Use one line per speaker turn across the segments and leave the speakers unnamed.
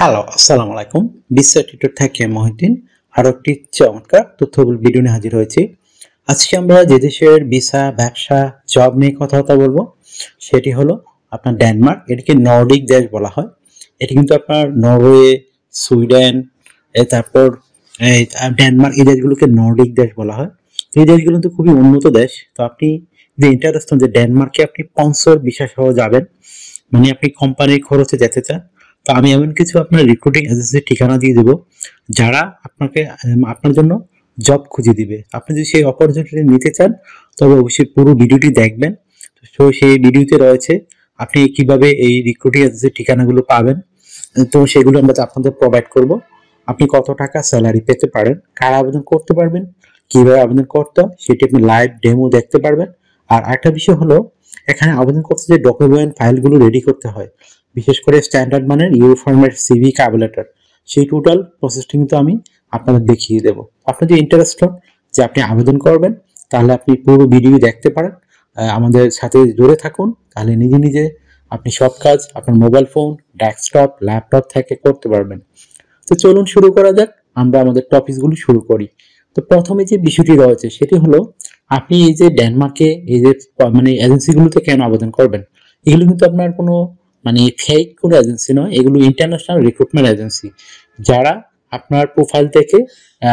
Hello, আসসালামু আলাইকুম। বিশ্ব টিউটর থেকে মহিউদ্দিন আরো একটি চমৎকার তথ্যবহুল ভিডিও নিয়ে হাজির হয়েছি। আজকে আমরা যে দেশের ভিসা, ব্যবসা, জব নিয়ে কথা বলবো সেটি হলো আপনার ডেনমার্ক। এটিকে নর্ডিক দেশ বলা হয়। এটি কিন্তু আপনার নরওয়ে, সুইডেন, তারপর ডেনমার্ক, এই দেশগুলোকে নর্ডিক দেশ বলা হয়। এই দেশগুলো কিন্তু খুবই উন্নত দেশ। তো আপনি যে ইন্টারেস্ট যে ডেনমার্কে আপনি স্পন্সর ভিসা সহ যাবেন, মানে আপনি কোম্পানির খরচে যেতে চান, তো আমি এমন কিছু আপনার রিক্রুটিং এজেন্সির ঠিকানা দিয়ে দেবো যারা আপনাকে আপনার জন্য জব খুঁজে দিবে। আপনি যদি সেই অপরচুনিটি নিতে চান তবে অবশ্যই পুরো ভিডিওটি দেখবেন। তো সেই ভিডিওতে রয়েছে আপনি কিভাবে এই রিক্রুটিং এজেন্সির ঠিকানাগুলো পাবেন, তো সেগুলো আমরা আপনাদের প্রোভাইড করব। আপনি কত টাকা স্যালারি পেতে পারেন, কারা আবেদন করতে পারবেন, কিভাবে আবেদন করতে হয় সেটি আপনি লাইভ ডেমো দেখতে পারবেন। আর একটা বিষয় হলো, এখানে আবেদন করতে যে ডকুমেন্ট ফাইলগুলো রেডি করতে হয়, বিশেষ করে স্ট্যান্ডার্ড মানের ইউরোফরম্যাট সিভি, কভার লেটার, সেই টোটাল প্রসেসটি কিন্তু আমি আপনাদের দেখিয়ে দেবো। আপনি যদি ইন্টারেস্ট হন যে আপনি আবেদন করবেন, তাহলে আপনি পুরো ভিডিও দেখতে পারেন, আমাদের সাথে জুড়ে থাকুন। তাহলে নিজে নিজে আপনি সব কাজ আপনার মোবাইল ফোন, ডেস্কটপ, ল্যাপটপ থেকে করতে পারবেন। তো চলুন শুরু করা যাক। আমরা আমাদের টপিকগুলো শুরু করি। তো প্রথমে যে বিষয়টি রয়েছে সেটি হলো, আপনি এই যে ডেনমার্কে এই যে মানে এজেন্সিগুলোতে কেন আবেদন করবেন। এগুলো কিন্তু আপনার কোনো মানে ফেক কোনো এজেন্সি নয়, এগুলো ইন্টারন্যাশনাল রিক্রুটমেন্ট এজেন্সি। যারা আপনার প্রোফাইল থেকে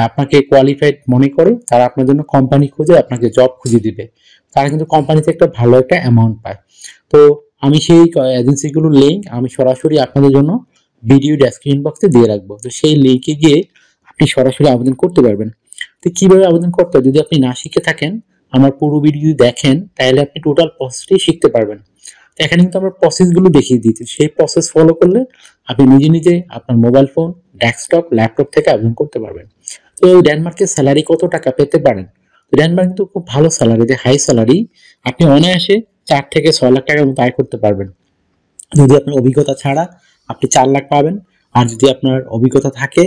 আপনাকে কোয়ালিফাইড মনে করে, তারা আপনার জন্য কোম্পানি খুঁজে আপনাকে জব খুঁজে দিবে। তারা কিন্তু কোম্পানিতে একটা ভালো একটা অ্যামাউন্ট পায়। তো আমি সেই এজেন্সিগুলোর লিঙ্ক আমি সরাসরি আপনাদের জন্য ভিডিও ডেসক্রিপশন বক্সে দিয়ে রাখবো। তো সেই লিঙ্কে গিয়ে আপনি সরাসরি আবেদন করতে পারবেন। তো কিভাবে আবেদন করতে হয় যদি আপনি না শিখে থাকেন, আমার পুরো ভিডিও দেখেন, তাহলে আপনি টোটাল প্রসেসটি শিখতে পারবেন। এখানে কিন্তু আমরা প্রসেসগুলো দেখিয়ে দিয়েছি, সেই প্রসেস ফলো করলে আপনি নিজে নিজে আপনার মোবাইল ফোন, ডেস্কটপ, ল্যাপটপ থেকে আবেদন করতে পারবেন। তো ডেনমার্কের স্যালারি কত টাকা পেতে পারেন? ডেনমার্ক কিন্তু খুব ভালো স্যালারি, যে হাই স্যালারি। আপনি অনায়াসে 4 থেকে 6 লাখ টাকার মতো আয় করতে পারবেন। যদি আপনার অভিজ্ঞতা ছাড়া আপনি 4 লাখ পাবেন। আর যদি আপনার অভিজ্ঞতা থাকে,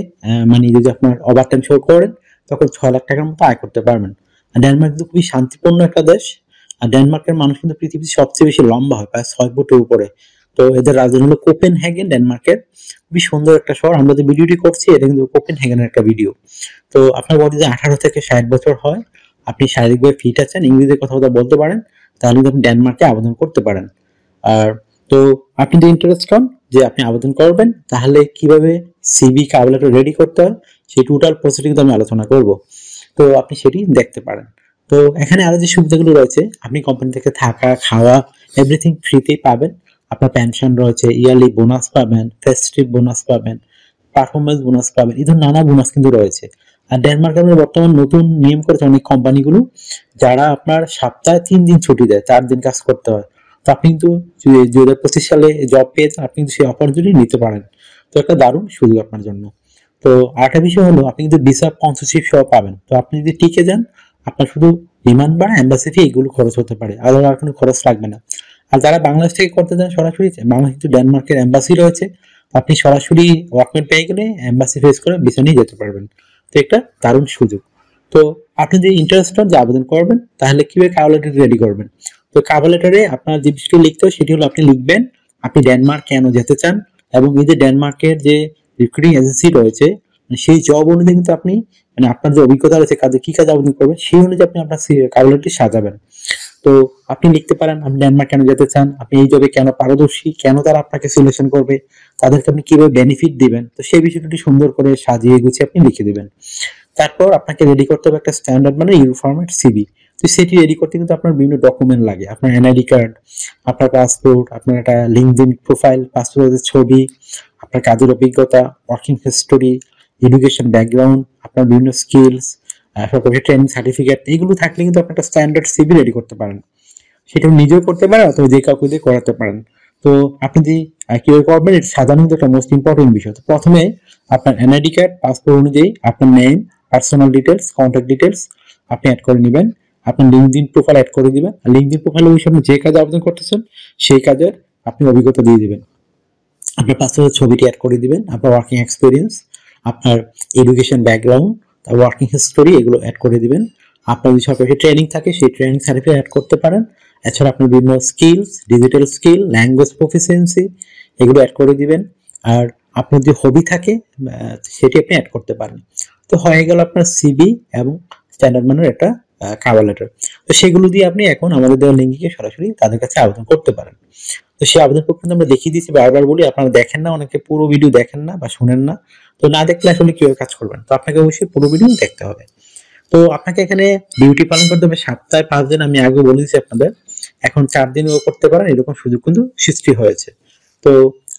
মানে যদি আপনার ওভার টাইম শো করেন, তখন 6 লাখ টাকার মতো আয় করতে পারবেন। আর ডেনমার্ক কিন্তু খুবই শান্তিপূর্ণ একটা দেশ। আর ডেনমার্কের মানুষ কিন্তু পৃথিবীর সবচেয়ে বেশি লম্বা হয়, প্রায় 6 ফুটের উপরে। তো এদের রাজধানী হলো কোপেনহেগেন, ডেনমার্কের। খুবই সুন্দর একটা শহর। আমরা যে ভিডিওটি করছি এটা কিন্তু কোপেনহেগেনের একটা ভিডিও। তো আপনার বডি যে 18 থেকে 60 বছর হয়, আপনি শারীরিকভাবে ফিট আছেন, ইংরেজিতে কথা বলতে পারেন, তাহলে কিন্তু আপনি ডেনমার্কে আবেদন করতে পারেন। আর তো আপনি যদি ইন্টারেস্ট হন যে আপনি আবেদন করবেন, তাহলে কিভাবে সিভি, কভার লেটার রেডি করতে হয় সেই টোটাল প্রসেসটি কিন্তু আমি আলোচনা করব। তো আপনি সেটি দেখতে পারেন। তো এখানে আরো যে সুবিধাগুলো রয়েছে, আপনি কোম্পানি থেকে থাকা, খাওয়া, এভরিথিং ফ্রিতেই পাবেন। আপনার পেনশন রয়েছে, ইয়ারলি বোনাস পাবেন, ফেস্টিভ বোনাস পাবেন, পারফরমেন্স বোনাস পাবেন, এই ধরনের নানা বোনাস কিন্তু রয়েছে। আর ডেনমার্কের বর্তমান নতুন নিয়ম করেছে অনেক কোম্পানিগুলো, যারা আপনার সপ্তাহে 3 দিন ছুটি দেয়, 4 দিন কাজ করতে হয়। তো আপনি কিন্তু 2025 সালে জব পেয়েছেন, আপনি কিন্তু সেই অপরচুনিটি নিতে পারেন। তো একটা দারুণ সুযোগ আপনার জন্য। তো আরেকটা বিষয় হলো, আপনি কিন্তু ভিসা স্পন্সরশিপ সহ পাবেন। তো আপনি যদি টিকে যান, আপনার শুধু বিমান ভাড়া, এম্বাসি ফি এগুলো খরচ হতে পারে, আর কোনো খরচ লাগবে না। আর যারা বাংলাদেশ থেকে করতে চান সরাসরি, বাংলাদেশ কিন্তু ডেনমার্কের এম্বাসি রয়েছে, আপনি সরাসরি ওয়ার্কমেন্ট পেয়ে গেলে এম্বাসি ফেস করে ভিসা নিয়ে যেতে পারবেন। তো একটা দারুণ সুযোগ। তো আপনি যে ইন্টারেস্টেড যে আবেদন করবেন, তাহলে কিভাবে কভার লেটার রেডি করবেন। তো কভার লেটারে আপনার যে বিষয়টি লিখতে হয় সেটি হলো, আপনি লিখবেন আপনি ডেনমার্ক কেন যেতে চান, এবং এই যে ডেনমার্কের যে রিক্রুটিং এজেন্সি রয়েছে, সেই জব অনুযায়ী কিন্তু আপনি মানে আপনার যে অভিজ্ঞতা রয়েছে কাজে, কি কাজ আবেদন করবেন সেই অনুযায়ী আপনি আপনার কভার লেটারটি সাজাবেন। তো আপনি লিখতে পারেন আপনি ডেনমার্ক কেন যেতে চান, আপনি এই জবে কেন পারদর্শী, কেন তারা আপনাকে সিলেকশন করবে, তাদেরকে আপনি কিভাবে বেনিফিট দিবেন। তো সেই বিষয়টি সুন্দর করে সাজিয়ে গুছিয়ে আপনি লিখে দিবেন। তারপর আপনাকে রেডি করতে হবে একটা স্ট্যান্ডার্ড মানে ইউরো ফরম্যাট সিভি। তো সেটি রেডি করতে কিন্তু আপনার বিভিন্ন ডকুমেন্ট লাগে, আপনার এনআইডি কার্ড, আপনার পাসপোর্ট, আপনার একটা লিঙ্কডইন প্রোফাইল, পাসপোর্টের ছবি, আপনার কাজের অভিজ্ঞতা, ওয়ার্কিং হিস্টোরি, এডুকেশন ব্যাকগ্রাউন্ড, আপনার বিভিন্ন স্কিলস, ট্রেনিং সার্টিফিকেট, এগুলো থাকলে কিন্তু আপনি একটা স্ট্যান্ডার্ড সিভি রেডি করতে পারেন। সেটা নিজেও করতে পারেন অথবা যে কাউকে দিয়ে করাতে পারেন। তো আপনি যদি কিভাবে করবেন, এটা সাধারণত একটা মোস্ট ইম্পর্টেন্ট বিষয়। তো প্রথমে আপনার এনআইডি কার্ড, পাসপোর্ট অনুযায়ী আপনার name, personal details, contact details আপনি অ্যাড করে নেবেন। আপনার লিঙ্কডইন প্রোফাইল অ্যাড করে দিবেন। লিঙ্কডইন প্রোফাইলে ওই সময় যে কাজে আবেদন করতেছেন সেই কাজের আপনি অভিজ্ঞতা দিয়ে দিবেন। আপনার পাসপোর্টের ছবিটি অ্যাড করে দিবেন, আপনার ওয়ার্কিং এক্সপিরিয়েন্স, আপনার এডুকেশন ব্যাকগ্রাউন্ড, তার ওয়ার্কিং হিস্টোরি, এগুলো অ্যাড করে দিবেন। আপনার যদি সরকারি ট্রেনিং থাকে সেই ট্রেনিং সার্টিফিকেট অ্যাড করতে পারেন। এছাড়া আপনার বিভিন্ন skills, digital skill, language proficiency, এগুলো অ্যাড করে দিবেন। আর আপনার যদি হবি থাকে সেটি আপনি অ্যাড করতে পারেন। তো হয়ে গেল আপনার সিভি এবং স্ট্যান্ডার্ড মানের একটা কভার লেটার। তো সেগুলো দিয়ে আপনি এখন আমাদের দেওয়া লিঙ্কে গিয়ে সরাসরি তাদের কাছে আবেদন করতে পারেন। তো সেই আবেদন প্রক্রিয়া আমরা দেখিয়ে দিয়েছি, বারবার বলি আপনারা দেখেন না, অনেকে পুরো ভিডিও দেখেন না বা শুনেন না। তো না দেখলে আসলে কিভাবে কাজ করবেন? তো আপনাকে অবশ্যই পুরো ভিডিও দেখতে হবে। তো আপনাকে এখানে ডিউটি পালন করতে হবে সপ্তাহে 5 দিন, আমি আগে বলে দিচ্ছি আপনাদের। এখন 4 দিনও করতে পারেন, এরকম সুযোগ কিন্তু সৃষ্টি হয়েছে। তো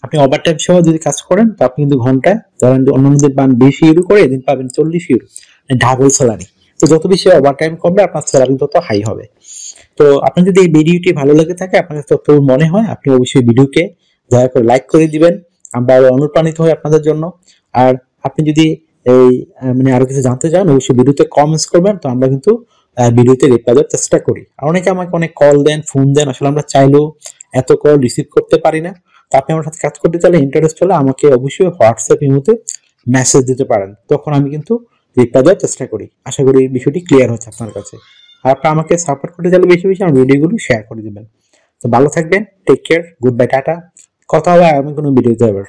আপনি ওভার টাইম সহ যদি কাজ করেন তো আপনি কিন্তু ঘন্টায় ধরেন অন্যান্য দিন পান 20 ইউরো করে, এদিন পাবেন 40 ইউরো, ডাবল স্যালারি। তো যত বেশি ওভার টাইম করবে আপনার স্যালারি তত হাই হবে। তো আপনার যদি এই ভিডিওটি ভালো লেগে থাকে, আপনার তত মনে হয়, আপনি অবশ্যই ভিডিওকে দয়া করে লাইক করে দিবেন। আমরা আরো অনুপ্রাণিত হই আপনাদের জন্য। আর আপনি যদি এই মানে আরো কিছু জানতে চান, অবশ্যই ভিডিওতে কমেন্টস করবেন। তো আমরা কিন্তু ভিডিওতে রিপ্লাই দেওয়ার চেষ্টা করি। আর অনেকে আমাকে অনেক কল দেন, ফোন দেন, আসলে আমরা চাইলেও এত কল রিসিভ করতে পারি না। তো আপনি আমার সাথে কাজ করতে চাইলে, ইন্টারেস্ট হলে আমাকে অবশ্যই হোয়াটসঅ্যাপ ইমোতে মেসেজ দিতে পারেন, তখন আমি কিন্তু রিপ্লাই দেওয়ার চেষ্টা করি। আশা করি এই বিষয়টি ক্লিয়ার হচ্ছে আপনার কাছে। আর আপনি আমাকে সাপোর্ট করতে চাইলে বেশি বেশি আমার ভিডিওগুলো শেয়ার করে দিবেন। তো ভালো থাকবেন, take care, goodbye, tata. কথা হবে আগামী কোনো ভিডিওতে আবার।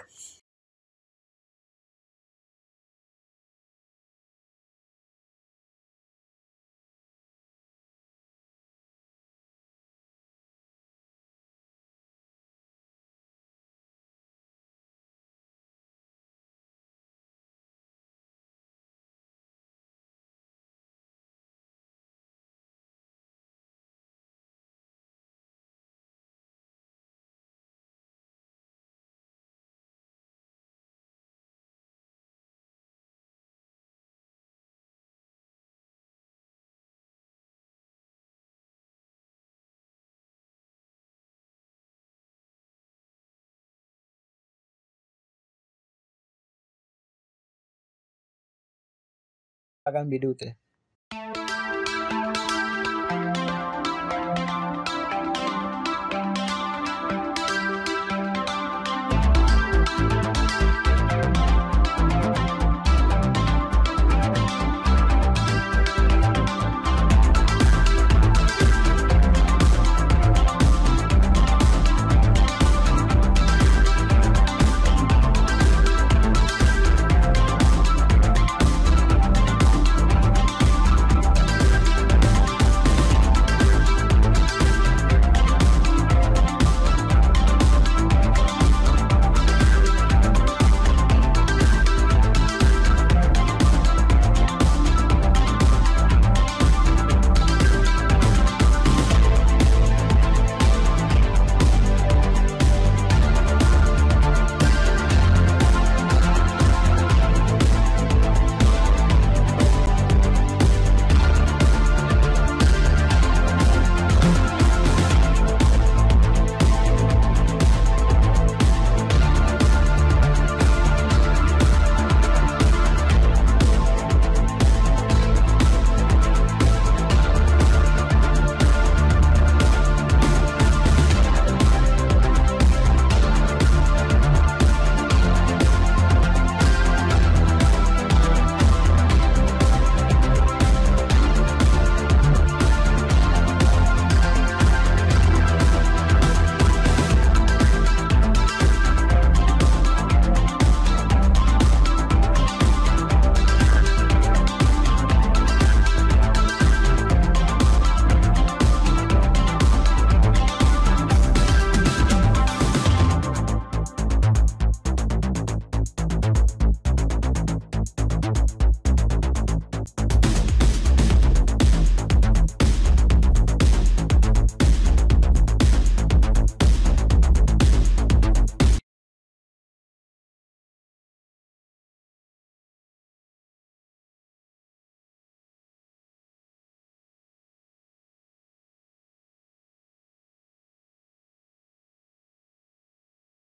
আগামী ভিডিওতে